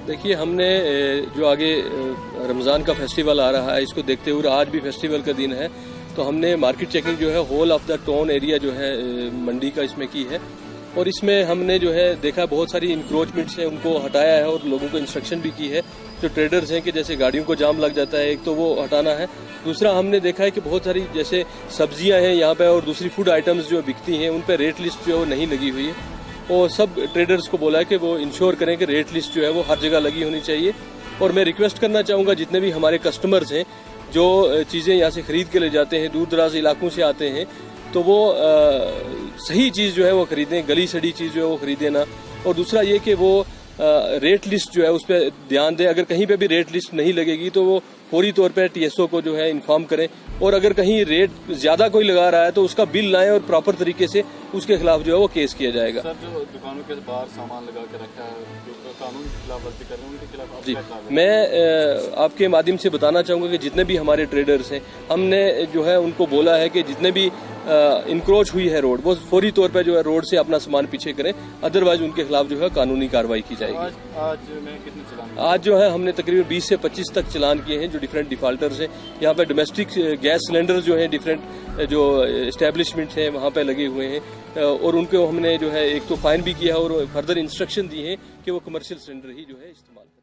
देखिए, हमने जो आगे रमज़ान का फेस्टिवल आ रहा है, इसको देखते हुए आज भी फेस्टिवल का दिन है, तो हमने मार्केट चेकिंग जो है whole of the town area जो है मंडी का इसमें की है। और इसमें हमने जो है देखा बहुत सारी इंक्रोचमेंट्स हैं, उनको हटाया है और लोगों को इंस्ट्रक्शन भी की है। जो ट्रेडर्स हैं कि जैसे गाड़ियों को जाम लग जाता है, एक तो वो हटाना है। दूसरा हमने देखा है कि बहुत सारी जैसे सब्जियां हैं यहाँ पे और दूसरी फूड आइटम्स जो बिकती हैं उन पर रेट लिस्ट जो है वो नहीं लगी हुई है। और सब ट्रेडर्स को बोला है कि वो इंश्योर करें कि रेट लिस्ट जो है वो हर जगह लगी होनी चाहिए। और मैं रिक्वेस्ट करना चाहूँगा जितने भी हमारे कस्टमर्स हैं जो चीज़ें यहाँ से खरीद के ले जाते हैं, दूर दराज इलाकों से आते हैं, तो वो सही चीज़ जो है वो खरीदें, गली सड़ी चीज़ जो है वो खरीदें ना। और दूसरा ये कि वो रेट लिस्ट जो है उस पर ध्यान दें। अगर कहीं पे भी रेट लिस्ट नहीं लगेगी तो वो फौरी तौर पर टीएसओ को जो है इन्फॉर्म करें। और अगर कहीं रेट ज्यादा कोई लगा रहा है तो उसका बिल लाएं और प्रॉपर तरीके से उसके खिलाफ जो है वो केस किया जाएगा। सर, जो दुकानों के बाहर सामान लगा के रखा है, जो कानून की खिलाफवर्जी कर रहे हैं, उनके खिलाफ जी, मैं आपके माध्यम से बताना चाहूंगा कि जितने भी हमारे ट्रेडर्स हैं, हमने जो है उनको बोला है कि जितने भी इंक्रोच हुई है रोड, वो फौरी तौर पर जो है रोड से अपना सामान पीछे करें, अदरवाइज उनके खिलाफ जो है कानूनी कार्रवाई की जाएगी। आज में कितने चलान? आज जो है हमने तकरीबन 20 से 25 तक चलान किए हैं जो डिफरेंट डिफॉल्टर्स हैं। यहाँ पे डोमेस्टिक गैस सिलेंडर जो है डिफरेंट जो एस्टेब्लिशमेंट हैं वहाँ पे लगे हुए हैं और उनको हमने जो है एक तो फाइन भी किया और फर्दर इंस्ट्रक्शन दी है कि वो कमर्शियल सिलेंडर ही जो है इस्तेमाल करें।